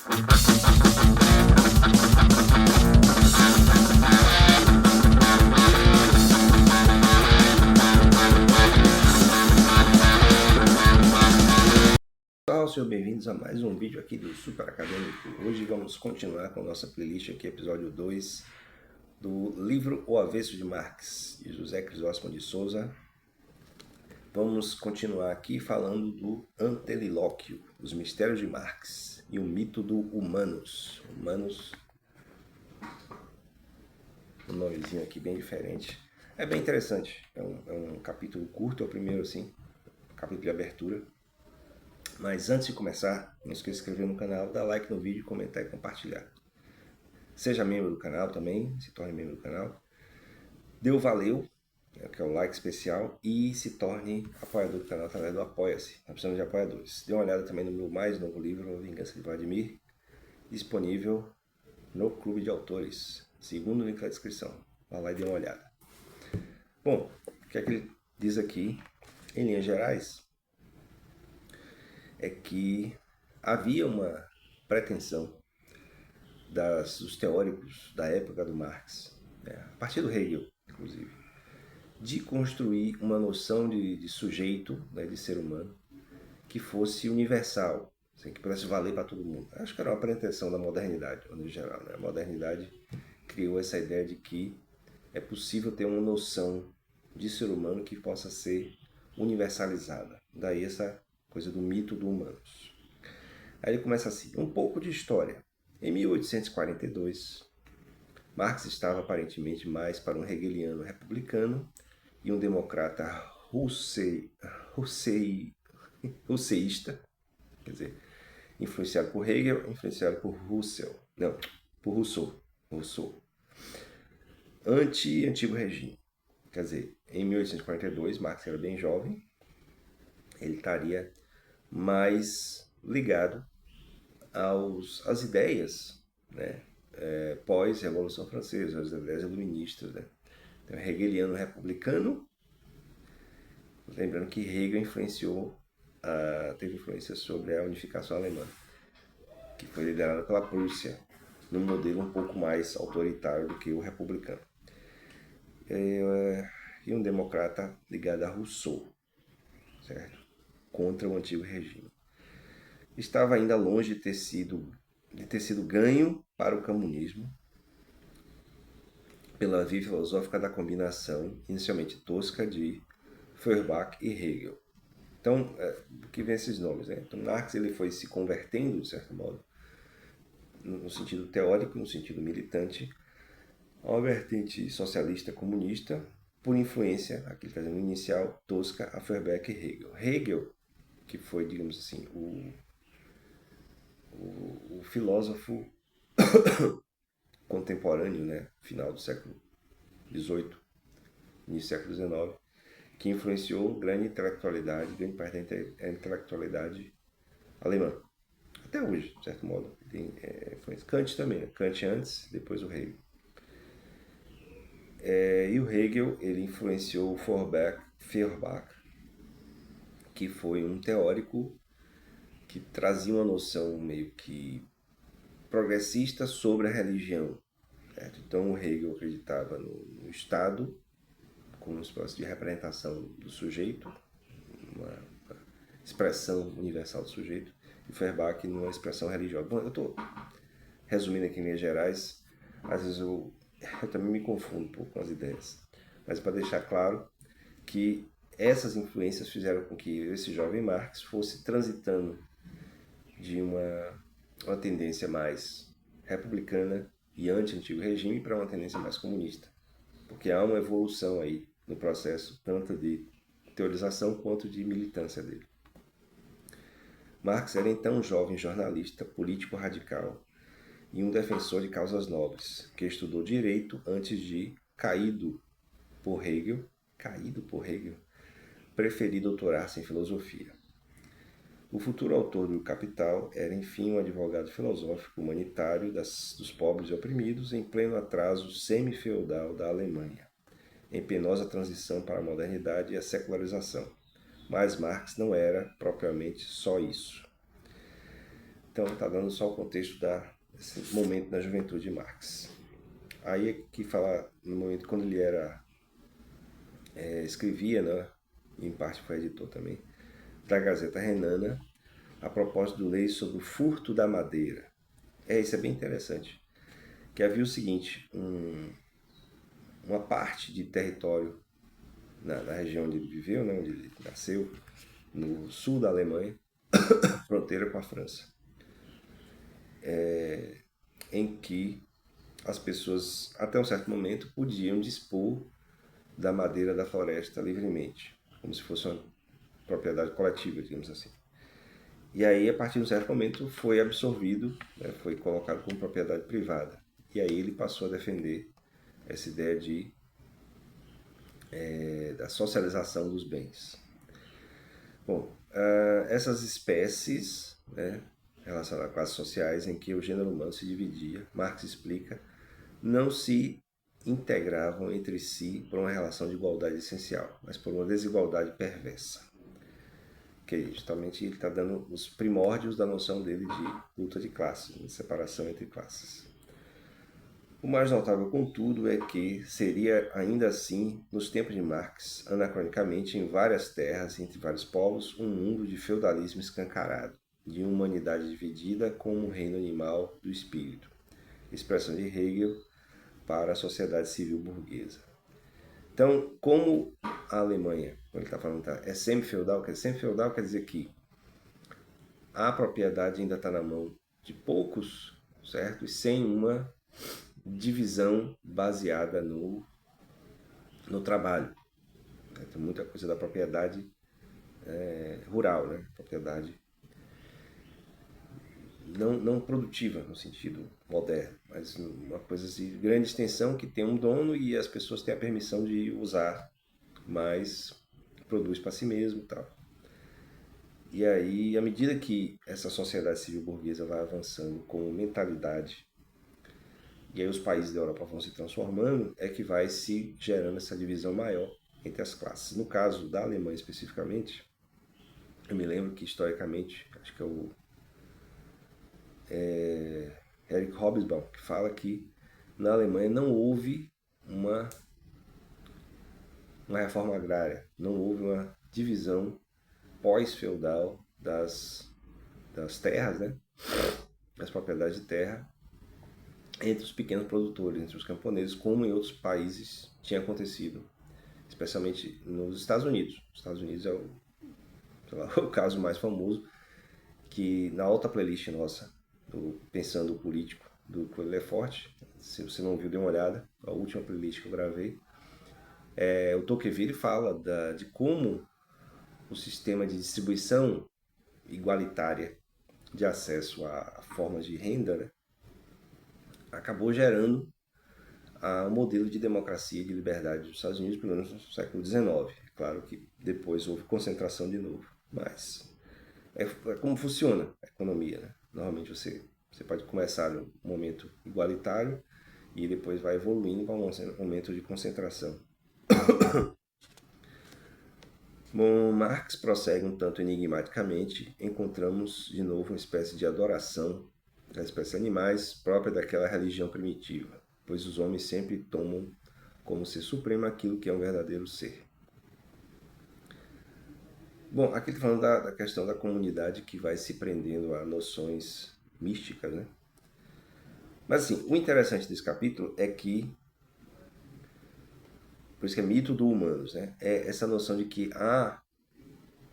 Olá, sejam bem-vindos a mais um vídeo aqui do Super Acadêmico. Hoje vamos continuar com a nossa playlist aqui, episódio 2 do livro O Avesso de Marx, de José Crisóstomo de Souza. Vamos continuar aqui falando do antelilóquio, os mistérios de Marx e o mito do humanus. Humanus, um nomezinho aqui bem diferente. É bem interessante, é um capítulo curto, é o primeiro assim, capítulo de abertura. Mas antes de começar, não esqueça de se inscrever no canal, dar like no vídeo, comentar e compartilhar. Seja membro do canal também, se torne membro do canal. Dê o valeu, que é o like especial, e se torne apoiador do canal através do Apoia-se. Nós precisamos de apoiadores. Dê uma olhada também no meu mais novo livro, A Vingança de Vladimir, disponível no Clube de Autores, segundo link na descrição. Vá lá e dê uma olhada. Bom, o que é que ele diz aqui, em linhas gerais, é que havia uma pretensão dos teóricos da época do Marx, a partir do Hegel, inclusive, de construir uma noção de sujeito, de ser humano, que fosse universal, assim, que pudesse valer para todo mundo. Acho que era uma pretensão da modernidade, no geral. A modernidade criou essa ideia de que é possível ter uma noção de ser humano que possa ser universalizada. Daí essa coisa do mito do humanus. Aí ele começa assim, um pouco de história. Em 1842, Marx estava aparentemente mais para um hegeliano republicano e um democrata russeísta, quer dizer, influenciado por Hegel, influenciado por Rousseau, anti-antigo regime. Quer dizer, em 1842, Marx era bem jovem, ele estaria mais ligado às ideias, pós-Revolução Francesa, as ideias iluministas. Então, hegeliano republicano, lembrando que Hegel teve influência sobre a unificação alemã, que foi liderada pela Prússia, num modelo um pouco mais autoritário do que o republicano. E um democrata ligado a Rousseau, certo? Contra o antigo regime. Estava ainda longe de ter sido ganho para o comunismo pela via filosófica da combinação inicialmente tosca de Feuerbach e Hegel. Então, do que vem esses nomes? Então, Marx ele foi se convertendo, de certo modo, no sentido teórico, no sentido militante, a uma vertente socialista comunista, por influência, aqui está dizendo inicial, tosca, a Feuerbach e Hegel. Hegel, que foi, digamos assim, o filósofo contemporâneo, final do século XVIII, início do século XIX, que influenciou grande parte da intelectualidade alemã. Até hoje, de certo modo. Tem Kant também. Kant antes, depois o Hegel. E o Hegel, ele influenciou o Feuerbach, que foi um teórico que trazia uma noção meio que progressista sobre a religião. Certo? Então o Hegel acreditava no Estado como uma espécie de representação do sujeito, uma expressão universal do sujeito, e Feuerbach numa expressão religiosa. Bom, eu estou resumindo aqui em linhas gerais, às vezes eu também me confundo um pouco com as ideias, mas para deixar claro que essas influências fizeram com que esse jovem Marx fosse transitando de uma tendência mais republicana e anti-antigo regime para uma tendência mais comunista, porque há uma evolução aí no processo, tanto de teorização quanto de militância dele. Marx era então um jovem jornalista, político radical e um defensor de causas nobres, que estudou direito antes de, caído por Hegel, preferir doutorar-se em filosofia. O futuro autor do Capital era, enfim, um advogado filosófico humanitário dos pobres e oprimidos em pleno atraso semi-feudal da Alemanha, em penosa transição para a modernidade e a secularização. Mas Marx não era propriamente só isso. Então está dando só o contexto desse momento na juventude de Marx. Aí é que fala no momento quando ele escrevia, né, e em parte foi editor também, da Gazeta Renana, a propósito do lei sobre o furto da madeira. Isso é bem interessante. Que havia o seguinte, uma parte de território na região onde ele viveu, né, onde ele nasceu, no sul da Alemanha, fronteira com a França, em que as pessoas, até um certo momento, podiam dispor da madeira da floresta livremente, como se fosse uma propriedade coletiva, digamos assim. E aí, a partir de um certo momento, foi absorvido, né, foi colocado como propriedade privada. E aí ele passou a defender essa ideia da socialização dos bens. Bom, essas espécies, né, relacionadas a classes sociais em que o gênero humano se dividia, Marx explica, não se integravam entre si por uma relação de igualdade essencial, mas por uma desigualdade perversa. Que justamente ele está dando os primórdios da noção dele de luta de classes, de separação entre classes. O mais notável, contudo, é que seria ainda assim, nos tempos de Marx, anacronicamente, em várias terras, entre vários povos, um mundo de feudalismo escancarado, de humanidade dividida como um reino animal do espírito, expressão de Hegel para a sociedade civil burguesa. Então, como a Alemanha, quando ele está falando, é semi-feudal quer dizer que a propriedade ainda está na mão de poucos, certo? E sem uma divisão baseada no trabalho. Tem muita coisa da propriedade rural, né? Propriedade não produtiva no sentido moderno, mas uma coisa de grande extensão que tem um dono e as pessoas têm a permissão de usar, mas produz para si mesmo e tal. E aí, à medida que essa sociedade civil burguesa vai avançando com mentalidade, e aí os países da Europa vão se transformando, é que vai se gerando essa divisão maior entre as classes. No caso da Alemanha especificamente, eu me lembro que historicamente, acho que é o Eric Hobsbawm, que fala que na Alemanha não houve uma reforma agrária, não houve uma divisão pós-feudal das terras, né? Das propriedades de terra, entre os pequenos produtores, entre os camponeses, como em outros países tinha acontecido, especialmente nos Estados Unidos. Os Estados Unidos é o caso mais famoso, que na outra playlist nossa, do Pensando o Político, do Coelho Forte, se você não viu, dê uma olhada, a última playlist que eu gravei, o Tocqueville fala de como o sistema de distribuição igualitária de acesso a formas de renda, né, acabou gerando um modelo de democracia e de liberdade dos Estados Unidos, pelo menos no século XIX. É claro que depois houve concentração de novo, mas é como funciona a economia, né? Normalmente você pode começar num momento igualitário e depois vai evoluindo para um momento de concentração. Bom, Marx prossegue um tanto enigmaticamente, encontramos de novo uma espécie de adoração das espécies animais própria daquela religião primitiva, pois os homens sempre tomam como ser supremo aquilo que é um verdadeiro ser. Bom, aqui está falando da questão da comunidade que vai se prendendo a noções místicas, né? Mas assim, o interessante desse capítulo é que, por isso que é mito do humanos, né? É essa noção de que há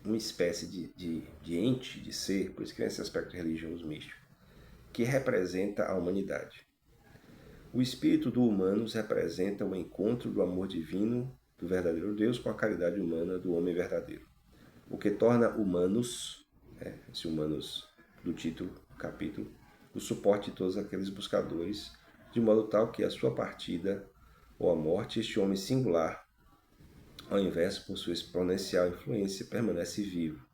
uma espécie de ente, de ser, por isso que tem esse aspecto religioso místico, que representa a humanidade. O espírito do humanos representa o encontro do amor divino do verdadeiro Deus com a caridade humana do homem verdadeiro. O que torna humanos, esse humanos do título do capítulo, o suporte de todos aqueles buscadores, de modo tal que a sua partida ou a morte, este homem singular, ao invés por sua exponencial influência, permanece vivo.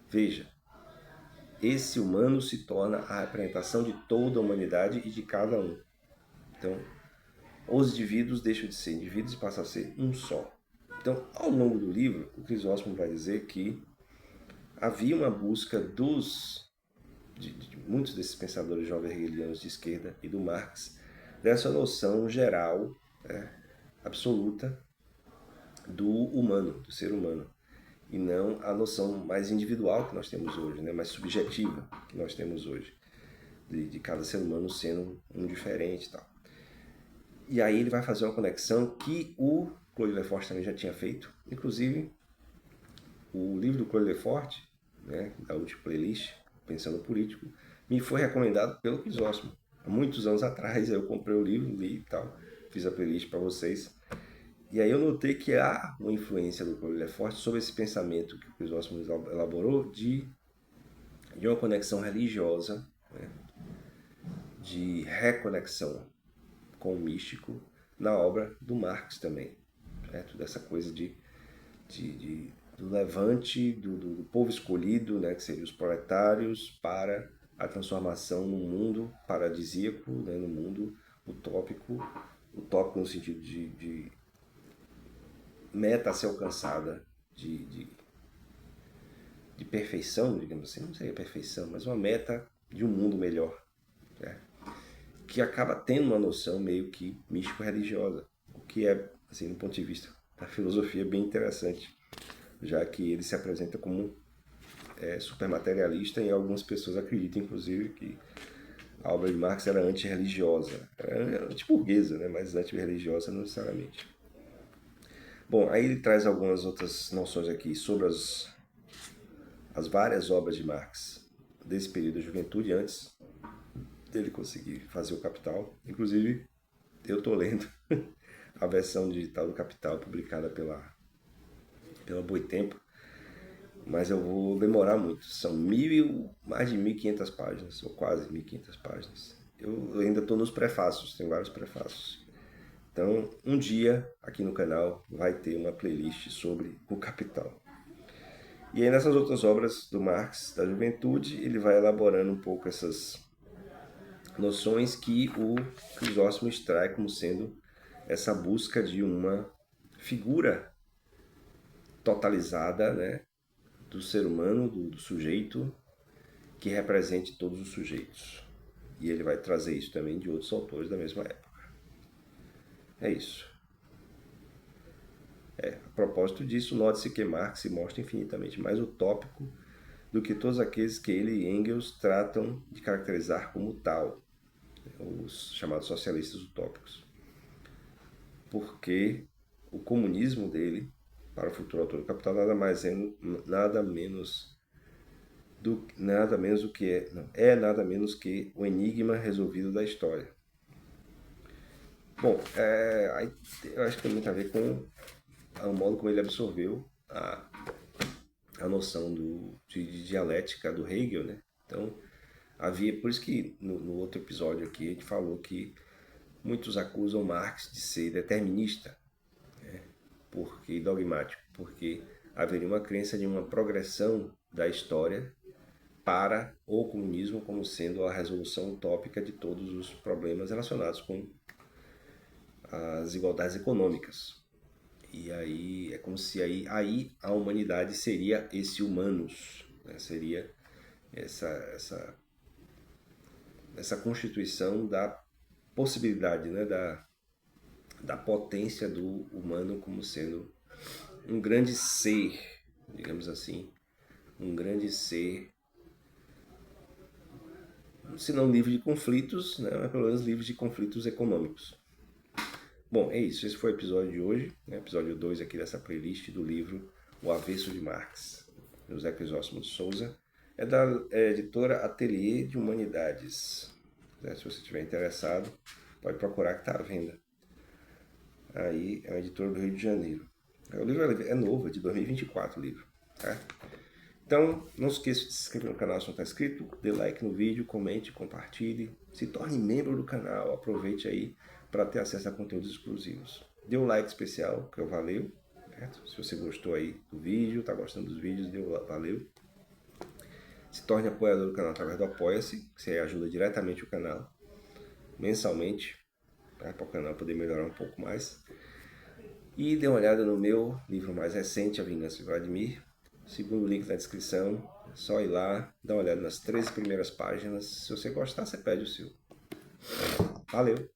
Veja, esse humano se torna a representação de toda a humanidade e de cada um. Então, os indivíduos deixam de ser indivíduos e passam a ser um só. Então, ao longo do livro, o Crisóstomo vai dizer que havia uma busca dos de muitos desses pensadores jovem-hegelianos de esquerda e do Marx, dessa noção geral, absoluta, do humano, do ser humano, e não a noção mais individual que nós temos hoje, né, mais subjetiva que nós temos hoje, de cada ser humano sendo um diferente e tal. E aí ele vai fazer uma conexão que o Claude Lefort também já tinha feito. Inclusive, o livro do Claude Lefort, né, da última playlist, Pensando Político, me foi recomendado pelo Crisóstomo. Há muitos anos atrás eu comprei o livro, li e tal, fiz a playlist para vocês. E aí eu notei que há uma influência do Claude Lefort sobre esse pensamento que o Crisóstomo elaborou de uma conexão religiosa, né, de reconexão com o místico na obra do Marx também, certo? Dessa coisa do levante, do povo escolhido, né, que seriam os proletários, para a transformação num mundo paradisíaco, né, no mundo utópico no sentido de meta a ser alcançada, de perfeição, digamos assim, não seria perfeição, mas uma meta de um mundo melhor, né? Que acaba tendo uma noção meio que místico-religiosa, o que é, assim, do ponto de vista da filosofia, bem interessante, já que ele se apresenta como supermaterialista e algumas pessoas acreditam, inclusive, que a obra de Marx era antirreligiosa, era antiburguesa, né, mas antirreligiosa não necessariamente. Bom, aí ele traz algumas outras noções aqui sobre as várias obras de Marx desse período da juventude, antes dele conseguir fazer o Capital. Inclusive, eu estou lendo a versão digital do Capital publicada pela Boitempo, mas eu vou demorar muito. São mais de 1.500 páginas, ou quase 1.500 páginas. Eu ainda estou nos prefácios, tem vários prefácios. Então, um dia aqui no canal vai ter uma playlist sobre o Capital. E aí nessas outras obras do Marx, da juventude, ele vai elaborando um pouco essas noções que o Crisóstomo extrai como sendo essa busca de uma figura totalizada, né, do ser humano, do sujeito, que represente todos os sujeitos. E ele vai trazer isso também de outros autores da mesma época. É isso. A propósito disso, note-se que Marx se mostra infinitamente mais utópico do que todos aqueles que ele e Engels tratam de caracterizar como tal, os chamados socialistas utópicos. Porque o comunismo dele, para o futuro autor do Capital, nada menos do que o enigma resolvido da história. Bom, aí eu acho que tem muito a ver com o modo como ele absorveu a noção de dialética do Hegel, né? Então, por isso que no outro episódio aqui a gente falou que muitos acusam Marx de ser determinista, né? Porque dogmático, porque haveria uma crença de uma progressão da história para o comunismo como sendo a resolução utópica de todos os problemas relacionados com as desigualdades econômicas. E aí é como se aí a humanidade seria esse humanos, né? Seria essa constituição da possibilidade, né? da potência do humano como sendo um grande ser, digamos assim, um grande ser, se não livre de conflitos, né? Mas pelo menos livre de conflitos econômicos. Bom, é isso. Esse foi o episódio de hoje, né? Episódio 2 aqui dessa playlist do livro O Avesso de Marx, José Crisóstomo de Souza. É da editora Ateliê de Humanidades. Se você estiver interessado, pode procurar que está à venda. Aí é uma editora do Rio de Janeiro. O livro é novo, é de 2024 o livro. Tá? Então, não se esqueça de se inscrever no canal se não está inscrito, dê like no vídeo, comente, compartilhe, se torne membro do canal, aproveite aí para ter acesso a conteúdos exclusivos. Dê um like especial, que eu valeu. Certo? Se você gostou aí do vídeo, está gostando dos vídeos, valeu. Se torne apoiador do canal através do Apoia-se, que você ajuda diretamente o canal, mensalmente, para o canal poder melhorar um pouco mais. E dê uma olhada no meu livro mais recente, A Vingança de Vladimir, segundo link na descrição. Só ir lá, dar uma olhada nas 13 primeiras páginas. Se você gostar, você pede o seu. Valeu!